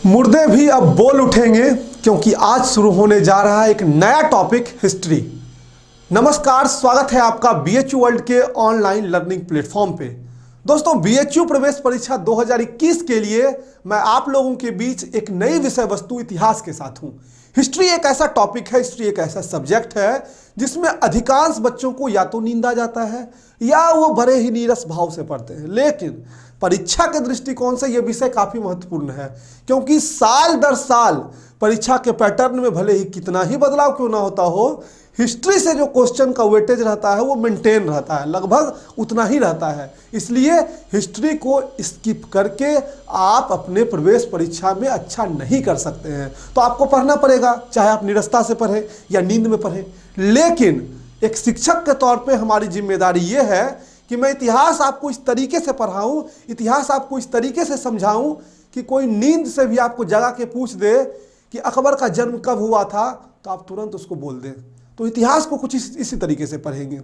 मुर्दे भी अब बोल उठेंगे क्योंकि आज शुरू होने जा रहा है एक नया टॉपिक, हिस्ट्री। नमस्कार, स्वागत है आपका बीएचयू वर्ल्ड के ऑनलाइन लर्निंग प्लेटफॉर्म पे। दोस्तों, बीएचयू प्रवेश परीक्षा 2021 के लिए मैं आप लोगों के बीच एक नई विषय वस्तु इतिहास के साथ हूं। हिस्ट्री एक ऐसा टॉपिक है, हिस्ट्री एक ऐसा सब्जेक्ट है जिसमें अधिकांश बच्चों को या तो नींद आ जाता है या वो बड़े ही नीरस भाव से पढ़ते हैं। लेकिन परीक्षा के दृष्टिकोण से यह विषय काफी महत्वपूर्ण है, क्योंकि साल दर साल परीक्षा के पैटर्न में भले ही कितना ही बदलाव क्यों ना होता हो, हिस्ट्री से जो क्वेश्चन का वेटेज रहता है वो मेंटेन रहता है, लगभग उतना ही रहता है। इसलिए हिस्ट्री को स्किप करके आप अपने प्रवेश परीक्षा में अच्छा नहीं कर सकते हैं। तो आपको पढ़ना पड़ेगा, चाहे आप निरस्ता से पढ़ें या नींद में पढ़ें। लेकिन एक शिक्षक के तौर पे हमारी जिम्मेदारी ये है कि मैं इतिहास आपको इस तरीके से पढ़ाऊं, इतिहास आपको इस तरीके से समझाऊं कि कोई नींद से भी आपको जगा के पूछ दे कि अकबर का जन्म कब हुआ था, तो आप तुरंत उसको बोल दें। तो इतिहास को कुछ इसी तरीके से पढ़ेंगे।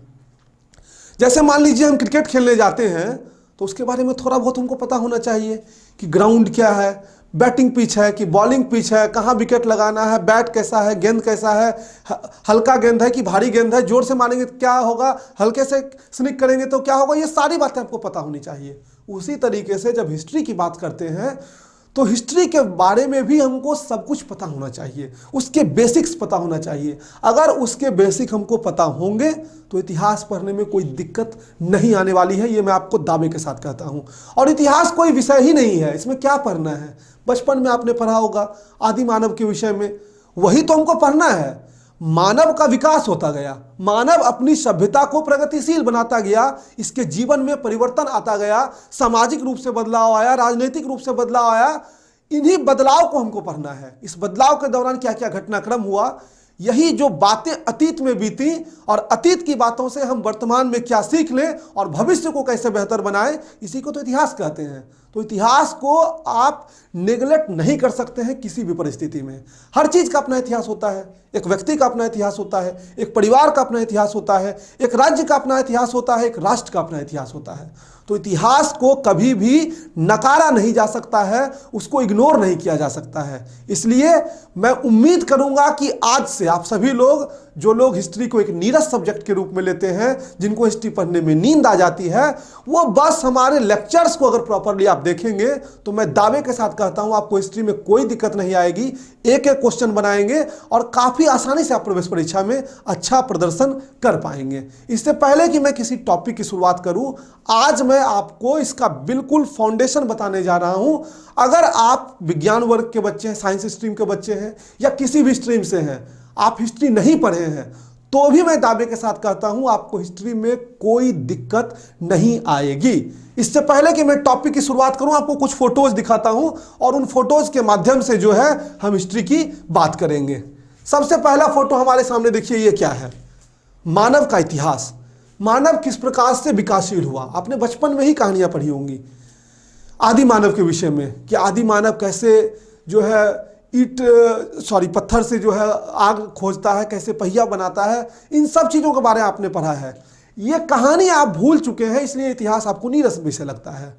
जैसे मान लीजिए हम क्रिकेट खेलने जाते हैं तो उसके बारे में थोड़ा बहुत हमको पता होना चाहिए कि ग्राउंड क्या है, बैटिंग पिच है कि बॉलिंग पिच है, कहाँ विकेट लगाना है, बैट कैसा है, गेंद कैसा है, हल्का गेंद है कि भारी गेंद है, जोर से मारेंगे तो क्या होगा, हल्के से स्निक करेंगे तो क्या होगा, ये सारी बातें आपको पता होनी चाहिए। उसी तरीके से जब हिस्ट्री की बात करते हैं तो हिस्ट्री के बारे में भी हमको सब कुछ पता होना चाहिए, उसके बेसिक्स पता होना चाहिए। अगर उसके बेसिक हमको पता होंगे तो इतिहास पढ़ने में कोई दिक्कत नहीं आने वाली है, ये मैं आपको दावे के साथ कहता हूँ। और इतिहास कोई विषय ही नहीं है, इसमें क्या पढ़ना है। बचपन में आपने पढ़ा होगा आदि मानव के विषय में, वही तो हमको पढ़ना है। मानव का विकास होता गया, मानव अपनी सभ्यता को प्रगतिशील बनाता गया, इसके जीवन में परिवर्तन आता गया, सामाजिक रूप से बदलाव आया, राजनीतिक रूप से बदलाव आया। इन्हीं बदलाव को हमको पढ़ना है। इस बदलाव के दौरान क्या क्या घटनाक्रम हुआ, यही जो बातें अतीत में बीती और अतीत की बातों से हम वर्तमान में क्या सीख लें और भविष्य को कैसे बेहतर बनाएं, इसी को तो इतिहास कहते हैं। तो इतिहास को आप नेगलेक्ट नहीं कर सकते हैं किसी भी परिस्थिति में। हर चीज़ का अपना इतिहास होता है, एक व्यक्ति का अपना इतिहास होता है, एक परिवार का अपना इतिहास होता है, एक राज्य का अपना इतिहास होता है, एक राष्ट्र का अपना इतिहास होता है। तो इतिहास को कभी भी नकारा नहीं जा सकता है, उसको इग्नोर नहीं किया जा सकता है। इसलिए मैं उम्मीद करूंगा कि आज से आप सभी लोग, जो लोग हिस्ट्री को एक नीरस सब्जेक्ट के रूप में लेते हैं, जिनको हिस्ट्री पढ़ने में नींद आ जाती है, वो बस हमारे लेक्चर्स को अगर प्रॉपरली आप देखेंगे तो मैं दावे के साथ कहता हूं आपको हिस्ट्री में कोई दिक्कत नहीं आएगी। एक एक क्वेश्चन बनाएंगे और काफी आसानी से आप प्रवेश परीक्षा में अच्छा प्रदर्शन कर पाएंगे। इससे पहले कि मैं किसी टॉपिक की शुरुआत करूं, आज मैं आपको इसका बिल्कुल फाउंडेशन बताने जा रहा हूं। अगर आप विज्ञान वर्ग के बच्चे हैं, साइंस स्ट्रीम के बच्चे हैं या किसी भी स्ट्रीम से हैं, आप हिस्ट्री नहीं पढ़े हैं, तो भी मैं दावे के साथ कहता हूं आपको हिस्ट्री में कोई दिक्कत नहीं आएगी। इससे पहले कि मैं टॉपिक की शुरुआत करूं, आपको कुछ फोटोज दिखाता हूं और उन फोटोज के माध्यम से जो है हम हिस्ट्री की बात करेंगे। सबसे पहला फोटो हमारे सामने देखिए, ये क्या है? मानव का इतिहास। मानव किस प्रकार से विकासशील हुआ, आपने बचपन में ही कहानियां पढ़ी होंगी आदि मानव के विषय में, कि आदि मानव कैसे जो है पत्थर से जो है आग खोजता है, कैसे पहिया बनाता है, इन सब चीज़ों के बारे में आपने पढ़ा है। ये कहानी आप भूल चुके हैं, इसलिए इतिहास आपको नीरस विषय लगता है।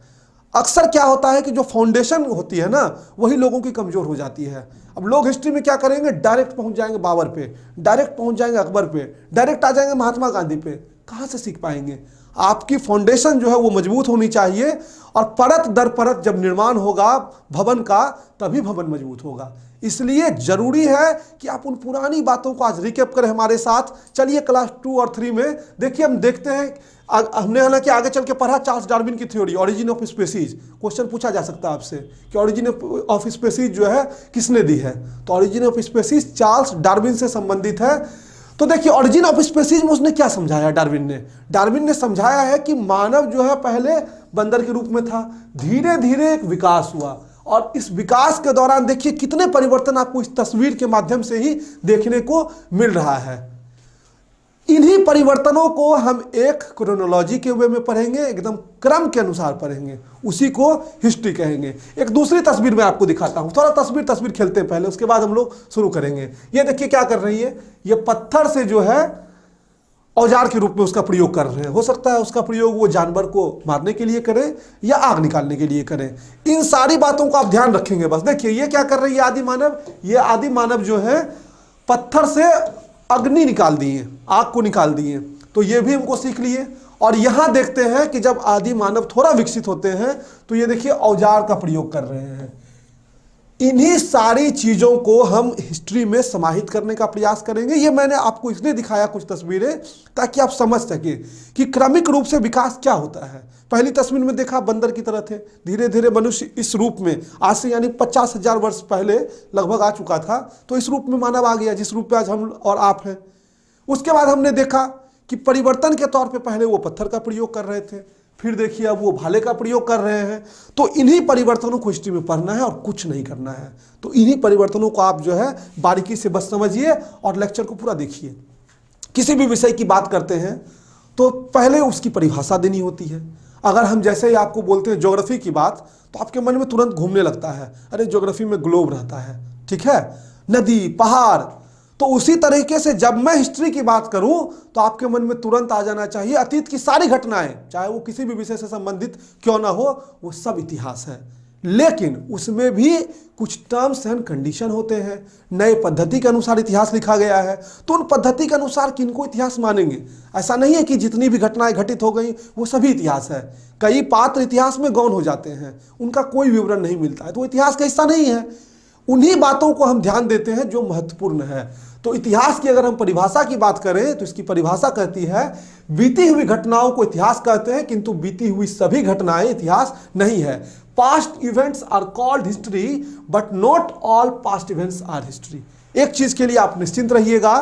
अक्सर क्या होता है कि जो फाउंडेशन होती है ना, वही लोगों की कमज़ोर हो जाती है। अब लोग हिस्ट्री में क्या करेंगे, डायरेक्ट पहुंच जाएंगे बाबर पे, डायरेक्ट पहुंच जाएंगे अकबर पे, डायरेक्ट आ जाएंगे महात्मा गांधी पे। कहाँ से सीख पाएंगे? आपकी फाउंडेशन जो है वो मजबूत होनी चाहिए, और परत दर परत जब निर्माण होगा भवन का, तभी भवन मजबूत होगा। इसलिए जरूरी है कि आप उन पुरानी बातों को आज रिकैप करें हमारे साथ। चलिए क्लास 2 और 3 में देखिए, हम देखते हैं, हमने हालांकि आगे चल के पढ़ा चार्ल्स डार्विन की theory, origin of species. Question पूछा जा सकता है आपसे कि ऑरिजिन ऑफ स्पीसीज जो है किसने दी है, तो origin of species Charles Darwin से संबंधित है। तो देखिए, ऑरिजिन ऑफ स्पीसीज में उसने क्या समझाया डार्विन ने समझाया है कि मानव जो है पहले बंदर के रूप में था, धीरे धीरे एक विकास हुआ, और इस विकास के दौरान देखिए कितने परिवर्तन आपको इस तस्वीर के माध्यम से ही देखने को मिल रहा है। इन्हीं परिवर्तनों को हम एक क्रोनोलॉजी के वे में पढ़ेंगे, एकदम क्रम के अनुसार पढ़ेंगे, उसी को हिस्ट्री कहेंगे। एक दूसरी तस्वीर मैं आपको दिखाता हूं, थोड़ा तस्वीर खेलते हैं पहले, उसके बाद हम लोग शुरू करेंगे। ये देखिए क्या कर रही है, ये पत्थर से जो है औजार के रूप में उसका प्रयोग कर रहे हैं। हो सकता है उसका प्रयोग वो जानवर को मारने के लिए करें या आग निकालने के लिए करें। इन सारी बातों को आप ध्यान रखेंगे। बस देखिए ये क्या कर रही है आदि मानव, ये आदि मानव जो है पत्थर से अग्नि निकाल दिए, आग को निकाल दिए, तो ये भी हमको सीख लिए। और यहां देखते हैं कि जब आदि मानव थोड़ा विकसित होते हैं तो ये देखिए औजार का प्रयोग कर रहे हैं। इन्हीं सारी चीजों को हम हिस्ट्री में समाहित करने का प्रयास करेंगे। ये मैंने आपको इसलिए दिखाया कुछ तस्वीरें ताकि आप समझ सके कि क्रमिक रूप से विकास क्या होता है। पहली तस्वीर में देखा बंदर की तरह थे, धीरे धीरे मनुष्य इस रूप में आज से यानी 50,000 वर्ष पहले लगभग आ चुका था, तो इस रूप में मानव आ गया जिस रूप में आज हम और आप हैं। उसके बाद हमने देखा कि परिवर्तन के तौर पे पहले वो पत्थर का प्रयोग कर रहे थे, फिर देखिए अब वो भाले का प्रयोग कर रहे हैं। तो इन्हीं परिवर्तनों को हिस्ट्री में पढ़ना है और कुछ नहीं करना है। तो इन्हीं परिवर्तनों को आप जो है बारीकी से बस समझिए और लेक्चर को पूरा देखिए। किसी भी विषय की बात करते हैं तो पहले उसकी परिभाषा देनी होती है। अगर हम जैसे ही आपको बोलते हैं ज्योग्राफी की बात तो आपके मन में तुरंत घूमने लगता है, अरे ज्योग्राफी में ग्लोब रहता है, ठीक है, नदी पहाड़। तो उसी तरीके से जब मैं हिस्ट्री की बात करूं तो आपके मन में तुरंत आ जाना चाहिए अतीत की सारी घटनाएं, चाहे वो किसी भी विषय से संबंधित क्यों ना हो, वो सब इतिहास है। लेकिन उसमें भी कुछ टर्म्स एंड कंडीशन होते हैं। नए पद्धति के अनुसार इतिहास लिखा गया है, तो उन पद्धति के अनुसार किनको इतिहास मानेंगे। ऐसा नहीं है कि जितनी भी घटनाएं घटित हो गई वो सभी इतिहास है। कई पात्र इतिहास में गौण हो जाते हैं, उनका कोई विवरण नहीं मिलता है, तो इतिहास का हिस्सा नहीं है। उन्हीं बातों को हम ध्यान देते हैं जो महत्वपूर्ण है। तो इतिहास की अगर हम परिभाषा की बात करें तो इसकी परिभाषा कहती है बीती हुई घटनाओं को इतिहास कहते हैं, किंतु बीती हुई सभी घटनाएं इतिहास नहीं है। Past events are called history but not all past events are history. एक चीज के लिए आप निश्चिंत रहिएगा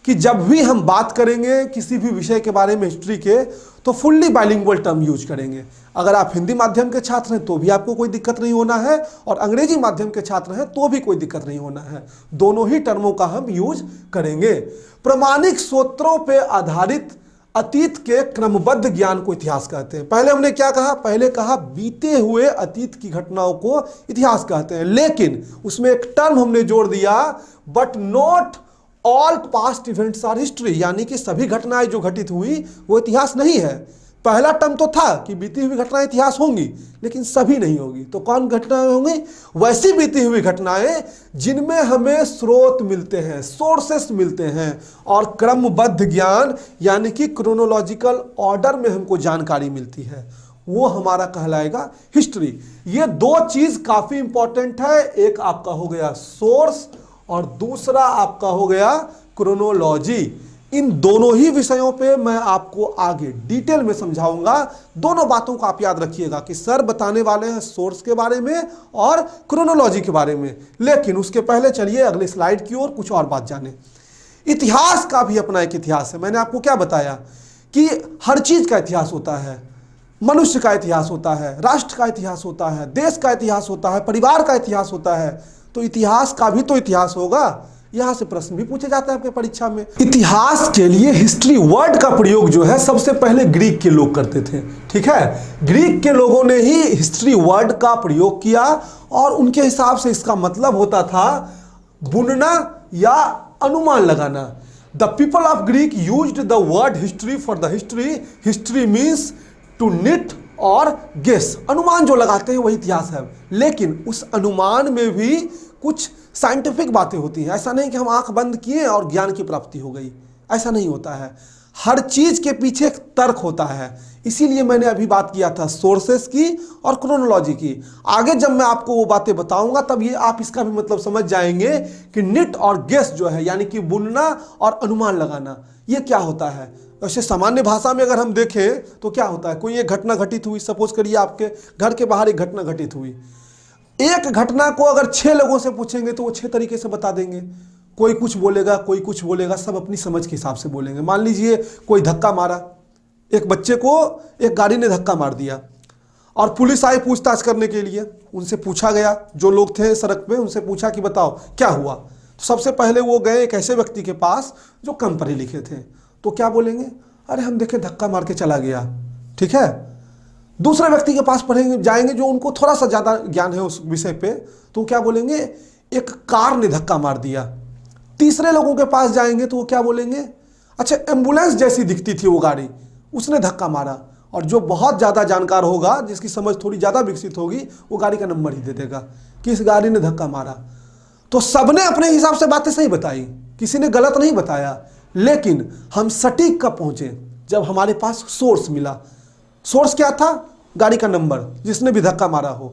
कि जब भी हम बात करेंगे किसी भी विषय के बारे में हिस्ट्री के, तो फुल्ली बाइलिंगुअल टर्म यूज करेंगे। अगर आप हिंदी माध्यम के छात्र हैं तो भी आपको कोई दिक्कत नहीं होना है, और अंग्रेजी माध्यम के छात्र हैं तो भी कोई दिक्कत नहीं होना है। दोनों ही टर्मों का हम यूज करेंगे। प्रमाणिक सूत्रों पे आधारित अतीत के क्रमबद्ध ज्ञान को इतिहास कहते हैं। पहले हमने क्या कहा, पहले कहा बीते हुए अतीत की घटनाओं को इतिहास कहते हैं, लेकिन उसमें एक टर्म हमने जोड़ दिया, but not all past events are history, यानी कि सभी घटनाएं जो घटित हुई वो इतिहास नहीं है। पहला टर्म तो था कि बीती हुई घटनाएं इतिहास होंगी, लेकिन सभी नहीं होगी। तो कौन घटनाएं होंगी? वैसी बीती हुई घटनाएं जिनमें हमें स्रोत मिलते हैं, सोर्सेस मिलते हैं, और क्रमबद्ध ज्ञान यानी कि क्रोनोलॉजिकल ऑर्डर में हमको जानकारी मिलती है, वो हमारा कहलाएगा हिस्ट्री। ये दो चीज काफी इंपॉर्टेंट है। एक आपका हो गया सोर्स और दूसरा आपका हो गया क्रोनोलॉजी। इन दोनों ही विषयों पे मैं आपको आगे डिटेल में समझाऊंगा। दोनों बातों को आप याद रखिएगा कि सर बताने वाले हैं सोर्स के बारे में और क्रोनोलॉजी के बारे में। लेकिन उसके पहले चलिए अगले स्लाइड की ओर कुछ और बात जाने। इतिहास का भी अपना एक इतिहास है। मैंने आपको क्या बताया कि हर चीज का इतिहास होता है। मनुष्य का इतिहास होता है, राष्ट्र का इतिहास होता है, देश का इतिहास होता है, परिवार का इतिहास होता है। तो इतिहास का भी तो इतिहास होगा। यहां से प्रश्न भी पूछे जाते हैं आपके परीक्षा में। इतिहास के लिए हिस्ट्री वर्ड का प्रयोग जो है सबसे पहले ग्रीक के लोग करते थे, ठीक है। ग्रीक के लोगों ने ही हिस्ट्री वर्ड का प्रयोग किया, और उनके हिसाब से इसका मतलब होता था बुनना या अनुमान लगाना। The people of Greek used the word history for the history. History means to knit or guess. अनुमान जो लगाते हैं वही इतिहास है। लेकिन उस अनुमान में भी कुछ साइंटिफिक बातें होती हैं। ऐसा नहीं कि हम आंख बंद किए और ज्ञान की प्राप्ति हो गई, ऐसा नहीं होता है। हर चीज के पीछे एक तर्क होता है। इसीलिए मैंने अभी बात किया था सोर्सेस की और क्रोनोलॉजी की। आगे जब मैं आपको वो बातें बताऊंगा तब ये आप इसका भी मतलब समझ जाएंगे कि निट और गेस जो है यानी कि बुनना और अनुमान लगाना, ये क्या होता है। वैसे सामान्य भाषा में अगर हम देखें तो क्या होता है, कोई एक घटना घटित हुई, सपोज करिए आपके घर के बाहर एक घटना घटित हुई। एक घटना को अगर 6 लोगों से पूछेंगे तो वो 6 तरीके से बता देंगे। कोई कुछ बोलेगा, कोई कुछ बोलेगा, सब अपनी समझ के हिसाब से बोलेंगे। मान लीजिए कोई धक्का मारा, एक बच्चे को एक गाड़ी ने धक्का मार दिया और पुलिस आई पूछताछ करने के लिए। उनसे पूछा गया, जो लोग थे सड़क पे उनसे पूछा कि बताओ क्या हुआ। तो सबसे पहले वो गए एक ऐसे व्यक्ति के पास जो कम पढ़े लिखे थे। तो क्या बोलेंगे, अरे हम देखे धक्का मार के चला गया, ठीक है। दूसरे व्यक्ति के पास पढ़ेंगे जाएंगे जो उनको थोड़ा सा ज़्यादा ज्ञान है उस विषय पे, तो क्या बोलेंगे, एक कार ने धक्का मार दिया। तीसरे लोगों के पास जाएंगे तो वो क्या बोलेंगे, अच्छा, एम्बुलेंस जैसी दिखती थी वो गाड़ी, उसने धक्का मारा, और जो बहुत ज़्यादा जानकार होगा, जिसकी समझ थोड़ी ज़्यादा विकसित होगी, वो गाड़ी का नंबर ही दे देगा कि इस गाड़ी ने धक्का मारा। तो सबने अपने हिसाब से बातें सही बताई, किसी ने गलत नहीं बताया, लेकिन हम सटीक कब पहुंचे? जब हमारे पास सोर्स मिला। सोर्स क्या था? गाड़ी का नंबर, जिसने भी धक्का मारा हो।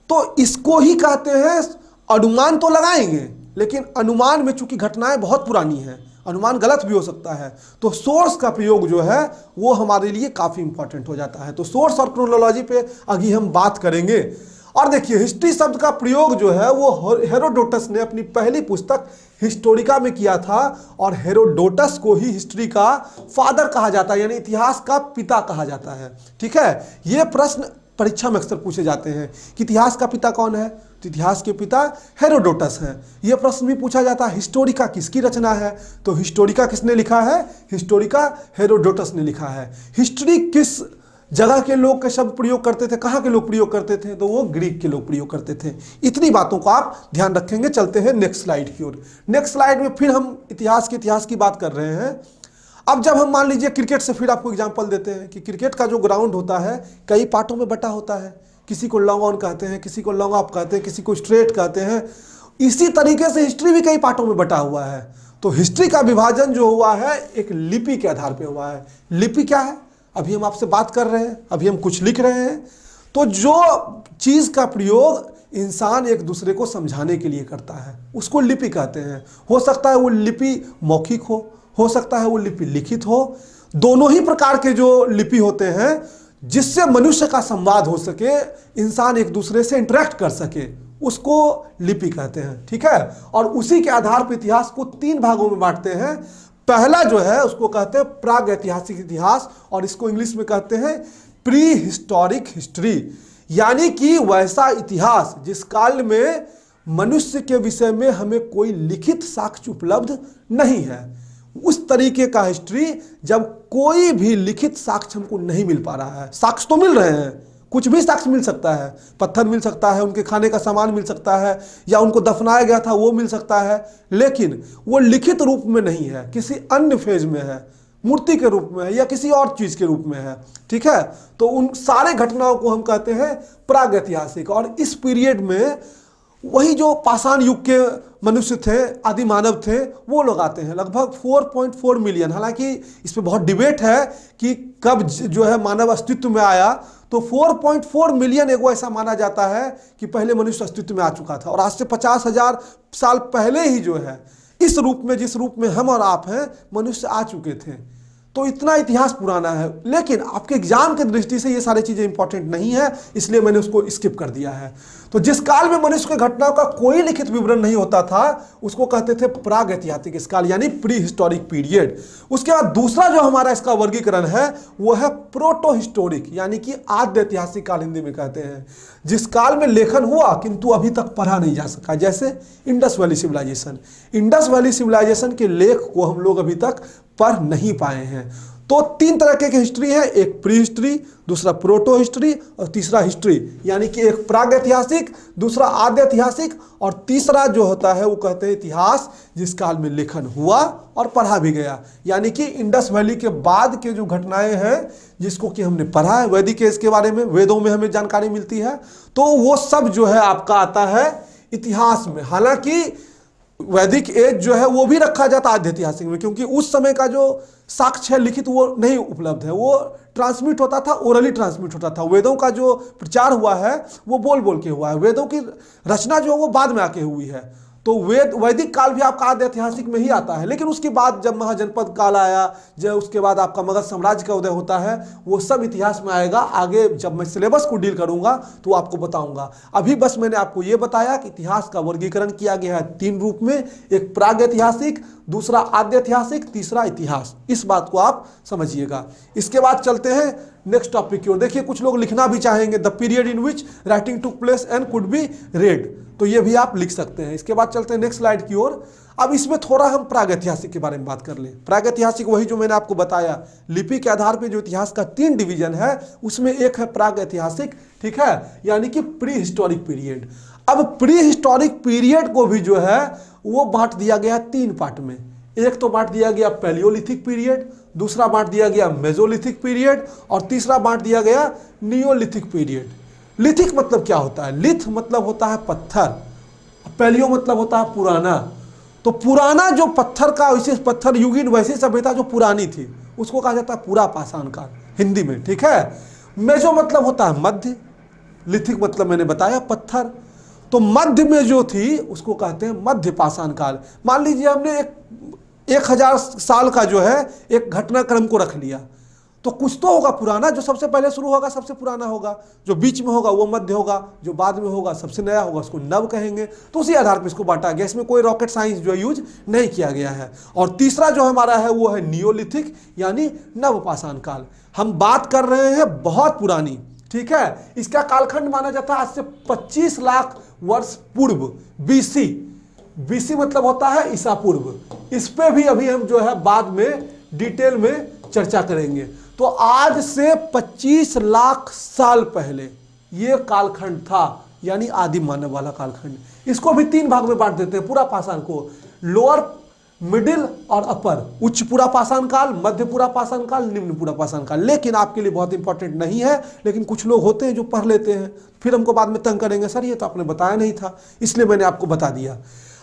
तो इसको ही कहते हैं अनुमान। तो लगाएंगे, लेकिन अनुमान में चूंकि घटनाएं बहुत पुरानी हैं, अनुमान गलत भी हो सकता है, तो सोर्स का प्रयोग जो है वो हमारे लिए काफ़ी इंपॉर्टेंट हो जाता है। तो सोर्स और क्रोनोलॉजी पे अभी हम बात करेंगे। और देखिए, हिस्ट्री शब्द का प्रयोग जो है वो हेरोडोटस ने अपनी पहली पुस्तक हिस्टोरिका में किया था, और हेरोडोटस को ही हिस्ट्री का फादर कहा जाता है, यानी इतिहास का पिता कहा जाता है। ठीक है, ये प्रश्न परीक्षा में अक्सर पूछे जाते हैं कि इतिहास का पिता कौन है? तो इतिहास के पिता हेरोडोटस हैं। यह प्रश्न भी पूछा जाता है हिस्टोरिका किसकी रचना है? तो हिस्टोरिका किसने लिखा है? हिस्टोरिका हेरोडोटस ने लिखा है। हिस्ट्री किस जगह के लोग के शब्द प्रयोग करते थे, कहाँ के लोग प्रयोग करते थे? तो वो ग्रीक के लोग प्रयोग करते थे। इतनी बातों को आप ध्यान रखेंगे। चलते हैं नेक्स्ट स्लाइड की ओर। नेक्स्ट स्लाइड में फिर हम इतिहास की बात कर रहे हैं। अब जब हम मान लीजिए क्रिकेट से फिर आपको एग्जांपल देते हैं कि क्रिकेट का जो ग्राउंड होता है कई पार्टों में बटा होता है। किसी को लॉन्ग ऑन कहते हैं, किसी को लॉन्ग ऑफ कहते हैं, किसी को स्ट्रेट कहते हैं। इसी तरीके से हिस्ट्री भी कई पार्टों में बटा हुआ है। तो हिस्ट्री का विभाजन जो हुआ है एक लिपि के आधार पर हुआ है। लिपि क्या है? अभी हम आपसे बात कर रहे हैं, अभी हम कुछ लिख रहे हैं। तो जो चीज़ का प्रयोग इंसान एक दूसरे को समझाने के लिए करता है उसको लिपि कहते हैं। हो सकता है वो लिपि मौखिक हो सकता है वो लिपि लिखित हो। दोनों ही प्रकार के जो लिपि होते हैं जिससे मनुष्य का संवाद हो सके, इंसान एक दूसरे से इंटरेक्ट कर सके, उसको लिपि कहते हैं। ठीक है, और उसी के आधार पर इतिहास को 3 भागों में बांटते हैं। पहला जो है उसको कहते हैं प्राग ऐतिहासिक इतिहास, और इसको इंग्लिश में कहते हैं प्री हिस्टोरिक हिस्ट्री, यानी कि वैसा इतिहास जिस काल में मनुष्य के विषय में हमें कोई लिखित साक्ष्य उपलब्ध नहीं है। उस तरीके का हिस्ट्री जब कोई भी लिखित साक्ष्य हमको नहीं मिल पा रहा है। साक्ष्य तो मिल रहे हैं, कुछ भी साक्ष्य मिल सकता है, पत्थर मिल सकता है, उनके खाने का सामान मिल सकता है, या उनको दफनाया गया था वो मिल सकता है, लेकिन वो लिखित रूप में नहीं है, किसी अन्य फेज में है, मूर्ति के रूप में है या किसी और चीज के रूप में है। ठीक है, तो उन सारे घटनाओं को हम कहते हैं प्रागैतिहासिक। और इस पीरियड में वही जो पाषाण युग के मनुष्य थे, आदि मानव थे, वो लोग आते हैं। लगभग 4.4 मिलियन, हालांकि इस पर बहुत डिबेट है कि कब जो है मानव अस्तित्व में आया। तो 4.4 मिलियन एगो ऐसा माना जाता है कि पहले मनुष्य अस्तित्व में आ चुका था, और आज से 50,000 साल पहले ही जो है इस रूप में, जिस रूप में हम और आप हैं, मनुष्य आ चुके थे। तो इतना इतिहास पुराना है। लेकिन आपके एग्जाम की दृष्टि से ये सारी चीज़ें इंपॉर्टेंट नहीं है, इसलिए मैंने उसको स्किप कर दिया है। तो जिस काल में मनुष्य के घटनाओं का कोई लिखित विवरण नहीं होता था उसको कहते थे प्राग ऐतिहासिक काल, यानी प्री हिस्टोरिक पीरियड। उसके बाद दूसरा जो हमारा इसका वर्गीकरण है वो है प्रोटो हिस्टोरिक, यानी कि आद्य ऐतिहासिक काल हिंदी में कहते हैं। जिस काल में लेखन हुआ किंतु अभी तक पढ़ा नहीं जा सका, जैसे Indus valley civilisation. Indus valley civilisation के लेख को हम लोग अभी तक पढ़ नहीं पाए हैं। तो 3 तरह के हिस्ट्री है, एक प्री हिस्ट्री, दूसरा प्रोटो हिस्ट्री, और तीसरा हिस्ट्री, यानी कि एक प्राग ऐतिहासिक, दूसरा आद्य ऐतिहासिक, और तीसरा जो होता है वो कहते हैं इतिहास जिस काल में लेखन हुआ और पढ़ा भी गया। यानी कि इंडस वैली के बाद के जो घटनाएं हैं जिसको कि हमने पढ़ा है, वैदिक एज के बारे में वेदों में हमें जानकारी मिलती है, तो वो सब जो है आपका आता है इतिहास में। हालांकि वैदिक एज जो है वो भी रखा जाता आद्य ऐतिहासिक में, क्योंकि उस समय का जो साक्ष्य है लिखित वो नहीं उपलब्ध है, वो ट्रांसमिट होता था, ओरली ट्रांसमिट होता था। वेदों का जो प्रचार हुआ है वो बोल बोल के हुआ है, वेदों की रचना जो है वो बाद में आके हुई है। तो वैदिक काल भी आपका आद्य ऐतिहासिक में ही आता है। लेकिन उसके बाद जब महाजनपद काल आया, जब उसके बाद आपका मगध साम्राज्य का उदय होता है, वो सब इतिहास में आएगा। आगे जब मैं सिलेबस को डील करूंगा तो आपको बताऊंगा। अभी बस मैंने आपको ये बताया कि इतिहास का वर्गीकरण किया गया है 3 रूप में, एक प्राग ऐतिहासिक, दूसरा आद्य ऐतिहासिक, तीसरा इतिहास। इस बात को आप समझिएगा। इसके बाद चलते हैं नेक्स्ट टॉपिक की ओर। देखिए, कुछ लोग लिखना भी चाहेंगे the period in which writing took place and could be red, तो ये भी आप लिख सकते हैं। इसके बाद चलते हैं नेक्स्ट स्लाइड की ओर। अब इसमें थोड़ा हम प्रागैतिहासिक के बारे में बात कर लें। प्रागैतिहासिक वही जो मैंने आपको बताया, लिपि के आधार पर जो इतिहास का 3 डिवीजन है उसमें एक है प्रागैतिहासिक, ठीक है, यानी कि प्री हिस्टोरिक पीरियड। अब प्री हिस्टोरिक पीरियड को भी जो है वो बांट दिया गया 3 पार्ट में। एक तो बांट दिया गया पैलियोलिथिक पीरियड, दूसरा बांट दिया गया मेजोलिथिक पीरियड और तीसरा बांट दिया गया नियोलिथिक पीरियड। लिथिक मतलब क्या होता है? लिथ मतलब होता है पत्थर, पैलियो मतलब होता है पुराना। तो पुराना जो पत्थर का, वैसे पत्थर युगीन वैसी सभ्यता जो पुरानी थी उसको कहा जाता है पूरा पाषाण काल हिंदी में, ठीक है। मेजो मतलब होता है मध्य, लिथिक मतलब मैंने बताया पत्थर, तो मध्य में जो थी उसको कहते हैं मध्य पाषाण काल। मान लीजिए हमने 1000 साल का जो है एक घटनाक्रम को रख लिया, तो कुछ तो होगा पुराना, जो सबसे पहले शुरू होगा सबसे पुराना होगा, जो बीच में होगा वो मध्य होगा, जो बाद में होगा सबसे नया होगा, उसको नव कहेंगे। तो उसी आधार पर इसको बांटा गया, इसमें कोई रॉकेट साइंस जो यूज नहीं किया गया है। और तीसरा जो हमारा है वो है नियोलिथिक यानी नव पाषाण काल। हम बात कर रहे हैं बहुत पुरानी, ठीक है। इसका कालखंड माना जाता है आज से 25 लाख वर्ष पूर्व, बीसी। बीसी मतलब होता है ईसा पूर्व। इस पे भी अभी हम जो है बाद में डिटेल में चर्चा करेंगे। तो आज से 25 लाख साल पहले ये कालखंड था, यानी आदिम मानव वाला कालखंड। इसको भी 3 भाग में बांट देते हैं पूरा पाषाण को, लोअर, मिडिल और अपर। उच्च पूरा पाषाण काल, मध्य पूरा पाषाण काल, निम्न पूरा पाषाण काल। लेकिन आपके लिए बहुत इंपॉर्टेंट नहीं है, लेकिन कुछ लोग होते हैं जो पढ़ लेते हैं, फिर हमको बाद में तंग करेंगे, सर ये तो आपने बताया नहीं था, इसलिए मैंने आपको बता दिया।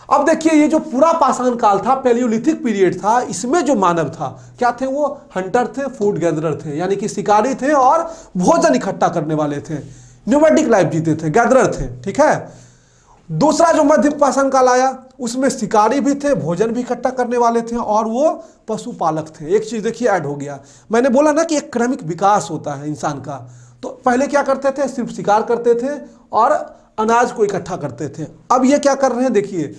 अब देखिए, ये जो पूरा पाषाण काल था, पैलियोलिथिक पीरियड था, इसमें जो मानव था क्या थे? वो हंटर थे, फूड गैदरर थे, यानी कि शिकारी थे और भोजन इकट्ठा करने वाले थे, नोमैडिक लाइफ जीते थे, गैदरर थे, ठीक है। दूसरा जो मध्य पाषाण काल आया उसमें शिकारी भी थे, भोजन भी इकट्ठा करने वाले थे और वो पशुपालक थे। एक चीज देखिए ऐड हो गया, मैंने बोला ना कि एक क्रमिक विकास होता है इंसान का। तो पहले क्या करते थे? सिर्फ शिकार करते थे और अनाज को इकट्ठा करते थे। अब ये क्या कर रहे हैं? देखिए,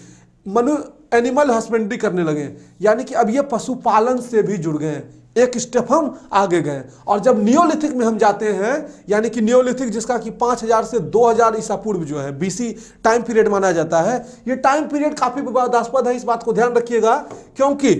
एनिमल हस्बेंड्री करने लगे, यानी कि अब ये पशुपालन से भी जुड़ गए, एक स्टेप हम आगे गए। और जब नियोलिथिक में हम जाते हैं, यानी कि नियोलिथिक जिसका कि 5000 से 2000 ईसा पूर्व जो है बीसी टाइम पीरियड माना जाता है, ये टाइम पीरियड काफी विवादास्पद है, इस बात को ध्यान रखिएगा, क्योंकि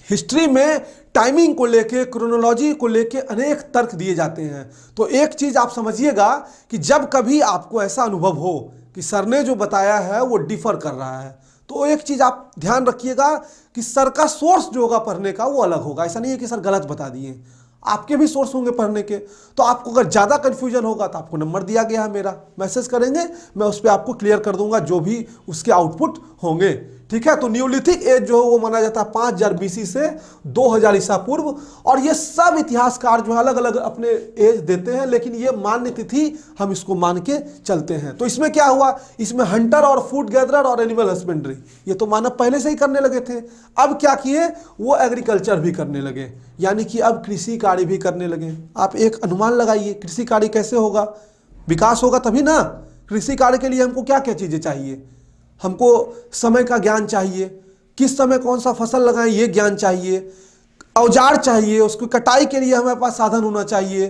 हिस्ट्री में टाइमिंग को लेके, क्रोनोलॉजी को लेके अनेक तर्क दिए जाते हैं। तो एक चीज आप समझिएगा कि जब कभी आपको ऐसा अनुभव हो कि सर ने जो बताया है वो डिफर कर रहा है, तो एक चीज आप ध्यान रखिएगा कि सर का सोर्स जो होगा पढ़ने का वो अलग होगा। ऐसा नहीं है कि सर गलत बता दिए, आपके भी सोर्स होंगे पढ़ने के। तो आपको अगर ज़्यादा कन्फ्यूजन होगा तो आपको नंबर दिया गया है मेरा, मैसेज करेंगे, मैं उस पर आपको क्लियर कर दूंगा जो भी उसके आउटपुट होंगे, ठीक है। तो न्यूलिथिक एज जो है वो माना जाता है 5000 बीसी से 2000 ईसा पूर्व। और ये सब इतिहासकार जो है अलग अलग अपने एज देते हैं, लेकिन ये मान्य तिथि हम इसको मान के चलते हैं। तो इसमें क्या हुआ? इसमें हंटर और फूड गैदरर और एनिमल हस्बेंड्री ये तो मानव पहले से ही करने लगे थे। अब क्या किए? वो एग्रीकल्चर भी करने लगे, यानी कि अब कृषि कार्य भी करने लगे। आप एक अनुमान लगाइए, कृषि कार्य कैसे होगा? विकास होगा तभी ना। कृषि कार्य के लिए हमको क्या क्या चीज़ें चाहिए? हमको समय का ज्ञान चाहिए, किस समय कौन सा फसल लगाएं ये ज्ञान चाहिए, औजार चाहिए, उसको कटाई के लिए हमारे पास साधन होना चाहिए।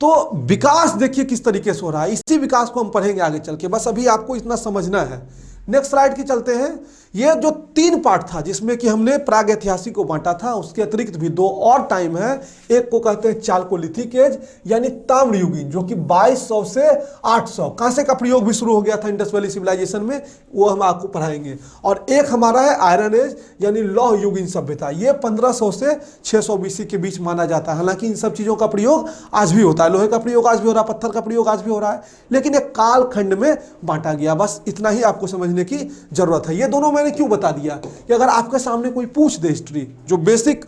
तो विकास देखिए किस तरीके से हो रहा है, इसी विकास को हम पढ़ेंगे आगे चल के, बस अभी आपको इतना समझना है। नेक्स्ट स्लाइड की चलते हैं। ये जो 3 पार्ट था जिसमें कि हमने प्राग ऐतिहासिक को बांटा था, उसके अतिरिक्त भी 2 और टाइम है। एक को कहते हैं चालकोलिथिक एज यानी ताम्रयुगीन, जो कि 2200 से 800, कांसे का प्रयोग भी शुरू हो गया था इंडस वैली सिविलाइजेशन में, वो हम आपको पढ़ाएंगे। और एक हमारा है आयरन एज यानी लौह युगीन सभ्यता, ये 1500 से 600 बीसी के बीच माना जाता है। हालांकि इन सब चीज़ों का प्रयोग आज भी होता है, लोहे का प्रयोग आज भी हो रहा है, पत्थर का प्रयोग आज भी हो रहा है, लेकिन एक कालखंड में बांटा गया। बस इतना ही आपको समझने की जरूरत है। ये दोनों मैंने क्यों बता दिया कि अगर आपके सामने कोई पूछ दे हिस्ट्री जो बेसिक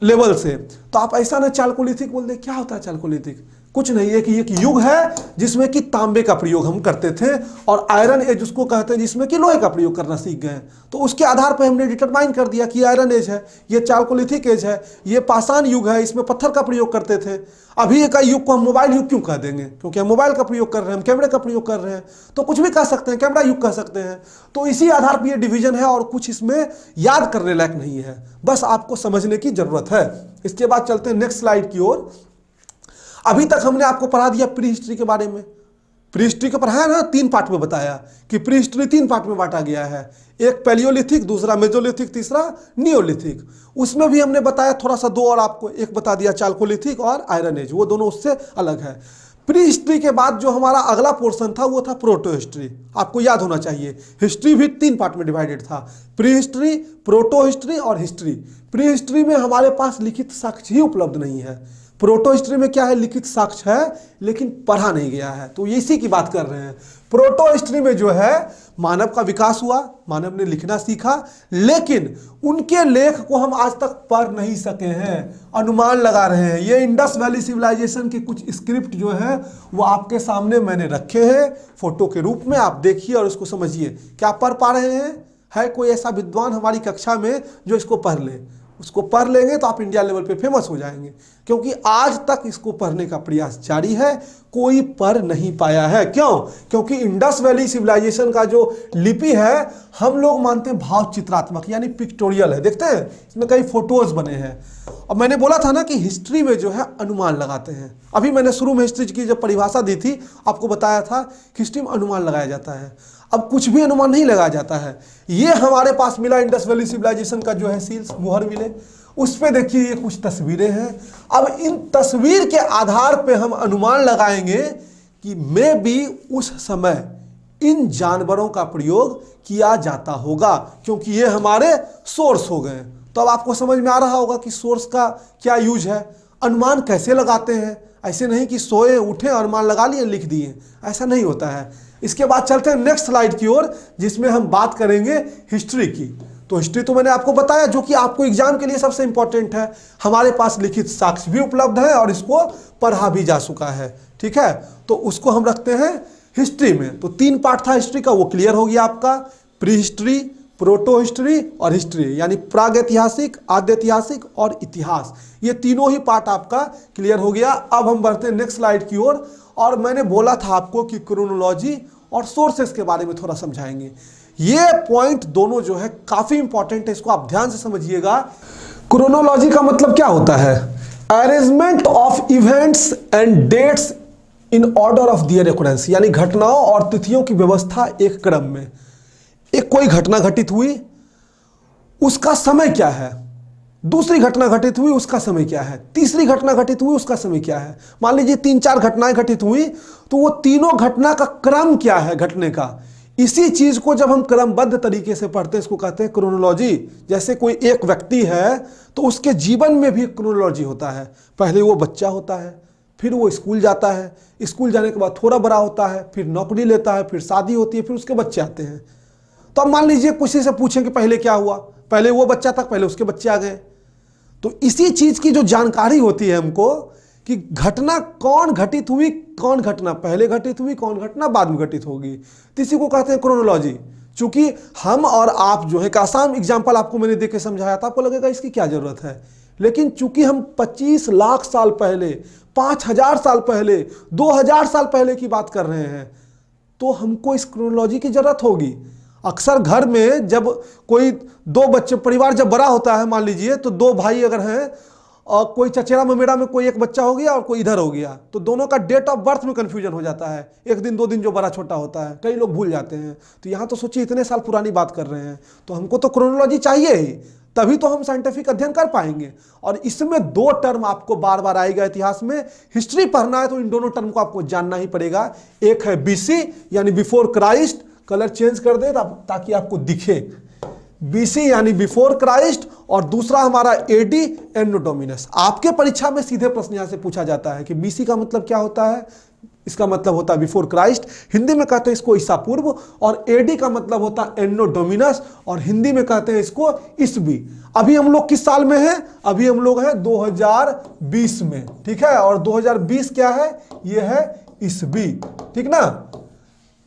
लेवल से, तो आप ऐसा ना चालकोलिथिक बोल दे। क्या होता है चालकोलिथिक? कुछ नहीं है कि एक युग है जिसमें कि तांबे का प्रयोग हम करते थे, और आयरन एज उसको कहते हैं जिसमें कि लोहे का प्रयोग करना सीख गए। तो उसके आधार पर हमने डिटरमाइन कर दिया कि आयरन एज है, ये चालकोलिथिक एज है, ये पाषाण युग है, इसमें पत्थर का प्रयोग करते थे। अभी का युग को हम मोबाइल युग क्यों कह देंगे? क्योंकि हम मोबाइल का प्रयोग कर रहे हैं, हम कैमरे का प्रयोग कर रहे हैं, तो कुछ भी कह सकते हैं, कैमरा युग कह सकते हैं। तो इसी आधार पर ये डिवीजन है और कुछ इसमें याद करने लायक नहीं है, बस आपको समझने की जरूरत है। इसके बाद चलते हैं नेक्स्ट स्लाइड की ओर। अभी तक हमने आपको पढ़ा दिया प्री हिस्ट्री के बारे में। प्री हिस्ट्री को पढ़ाया ना, 3 पार्ट में बताया कि प्री हिस्ट्री 3 पार्ट में बांटा गया है, एक पैलियोलिथिक, दूसरा मेजोलिथिक, तीसरा नियोलिथिक। उसमें भी हमने बताया थोड़ा सा 2 और आपको, एक बता दिया चालकोलिथिक और आयरन एज, वो दोनों उससे अलग है। प्री हिस्ट्री के बाद जो हमारा अगला पोर्शन था वो था प्रोटो हिस्ट्री। आपको याद होना चाहिए हिस्ट्री भी 3 पार्ट में डिवाइडेड था, प्री हिस्ट्री, प्रोटो हिस्ट्री और हिस्ट्री। प्री हिस्ट्री में हमारे पास लिखित साक्ष्य ही उपलब्ध नहीं है। प्रोटो हिस्ट्री में क्या है, लिखित साक्ष्य है लेकिन पढ़ा नहीं गया है। तो इसी की बात कर रहे हैं। प्रोटो हिस्ट्री में जो है मानव का विकास हुआ, मानव ने लिखना सीखा, लेकिन उनके लेख को हम आज तक पढ़ नहीं सके हैं, अनुमान लगा रहे हैं। ये इंडस वैली सिविलाइजेशन के कुछ स्क्रिप्ट जो है वो आपके सामने मैंने रखे हैं फोटो के रूप में, आप देखिए और इसको समझिए। क्या पढ़ पा रहे हैं? है कोई ऐसा विद्वान हमारी कक्षा में जो इसको पढ़ ले? उसको पढ़ लेंगे तो आप इंडिया लेवल पे फेमस हो जाएंगे, क्योंकि आज तक इसको पढ़ने का प्रयास जारी है, कोई पढ़ नहीं पाया है। क्यों? क्योंकि इंडस वैली सिविलाइजेशन का जो लिपि है हम लोग मानते हैं भाव चित्रात्मक यानी पिक्टोरियल है। देखते हैं इसमें कई फोटोज बने हैं। और मैंने बोला था ना कि हिस्ट्री में जो है अनुमान लगाते हैं। अभी मैंने शुरू में हिस्ट्री की जब परिभाषा दी थी आपको बताया था कि हिस्ट्री में अनुमान लगाया जाता है। अब कुछ भी अनुमान नहीं लगाया जाता है। ये हमारे पास मिला इंडस वैली सिविलाइजेशन का जो है सील्स मुहर मिले, उस पे देखिए ये कुछ तस्वीरें हैं। अब इन तस्वीर के आधार पे हम अनुमान लगाएंगे कि मे बी उस समय इन जानवरों का प्रयोग किया जाता होगा, क्योंकि ये हमारे सोर्स हो गए। तो अब आपको समझ में आ रहा होगा कि सोर्स का क्या यूज है, अनुमान कैसे लगाते हैं। ऐसे नहीं कि सोए उठे अनुमान लगा लिए लिख दिए, ऐसा नहीं होता है। इसके बाद चलते हैं नेक्स्ट स्लाइड की ओर, जिसमें हम बात करेंगे हिस्ट्री की। तो हिस्ट्री तो मैंने आपको बताया जो कि आपको एग्जाम के लिए सबसे इंपॉर्टेंट है। हमारे पास लिखित साक्ष्य भी उपलब्ध है और इसको पढ़ा भी जा चुका है, ठीक है। तो उसको हम रखते हैं हिस्ट्री में। तो 3 पार्ट था हिस्ट्री का, वो क्लियर हो गया आपका। प्री हिस्ट्री, प्रोटो हिस्ट्री और हिस्ट्री यानी प्राग ऐतिहासिक, आद्य ऐतिहासिक और इतिहास, ये तीनों ही पार्ट आपका क्लियर हो गया। अब हम बढ़ते हैं नेक्स्ट स्लाइड की ओर। और मैंने बोला था आपको कि क्रोनोलॉजी और सोर्सेस के बारे में थोड़ा समझाएंगे। ये पॉइंट दोनों जो है काफी इंपॉर्टेंट है, इसको आप ध्यान से समझिएगा। क्रोनोलॉजी का मतलब क्या होता है? Arrangement of events and dates in order of their occurrence, यानी घटनाओं और तिथियों की व्यवस्था एक क्रम में। एक कोई घटना घटित हुई, उसका समय क्या है, दूसरी घटना घटित हुई उसका समय क्या है, तीसरी घटना घटित हुई उसका समय क्या है। मान लीजिए 3-4 घटनाएं घटित हुई, तो वो तीनों घटना का क्रम क्या है घटने का। इसी चीज को जब हम क्रमबद्ध तरीके से पढ़ते हैं इसको कहते हैं क्रोनोलॉजी। जैसे कोई एक व्यक्ति है तो उसके जीवन में भी क्रोनोलॉजी होता है। पहले वो बच्चा होता है, फिर वो स्कूल जाता है, स्कूल जाने के बाद थोड़ा बड़ा होता है, फिर नौकरी लेता है, फिर शादी होती है, फिर उसके बच्चे आते हैं। तो अब मान लीजिए किसी से पूछें कि पहले क्या हुआ, पहले वो बच्चा था, पहले उसके बच्चे आ गए। तो इसी चीज की जो जानकारी होती है हमको कि घटना कौन घटित हुई, कौन घटना पहले घटित हुई, कौन घटना बाद में घटित होगी, तो इसी को कहते हैं क्रोनोलॉजी। चूंकि हम और आप जो है एक आसान एग्जाम्पल आपको मैंने देख के समझाया था, आपको लगेगा इसकी क्या जरूरत है, लेकिन चूंकि हम 25 लाख साल पहले, 5000 साल पहले, 2000 साल पहले की बात कर रहे हैं, तो हमको इस क्रोनोलॉजी की जरूरत होगी। अक्सर घर में जब कोई 2 बच्चे, परिवार जब बड़ा होता है, मान लीजिए तो 2 भाई अगर हैं और कोई चचेरा ममेरा में कोई एक बच्चा हो गया और कोई इधर हो गया, तो दोनों का डेट ऑफ बर्थ में कंफ्यूजन हो जाता है। 1 दिन 2 दिन जो बड़ा छोटा होता है, कई लोग भूल जाते हैं। तो यहाँ तो सोचिए इतने साल पुरानी बात कर रहे हैं, तो हमको तो क्रोनोलॉजी चाहिए ही, तभी तो हम साइंटिफिक अध्ययन कर पाएंगे। और इसमें 2 टर्म आपको बार बार आएगा इतिहास में। हिस्ट्री पढ़ना है तो इन दोनों टर्म को आपको जानना ही पड़ेगा। एक है बीसी यानी बिफोर क्राइस्ट, कलर चेंज कर दे ताकि आपको दिखे, बीसी यानी बिफोर क्राइस्ट, और दूसरा हमारा एडी एन्नो डोमिनस। आपके परीक्षा में सीधे प्रश्न यहां से पूछा जाता है कि बीसी का मतलब क्या होता है। इसका मतलब होता है बिफोर क्राइस्ट, हिंदी में कहते हैं इसको ईसा पूर्व, और एडी का मतलब होता है एन्नो डोमिनस, और हिंदी में कहते हैं इसको ईसवी। अभी हम लोग किस साल में हैं? अभी हम लोग हैं 2020 में, ठीक है। और 2020 क्या है? ये है ईसवी, ठीक ना।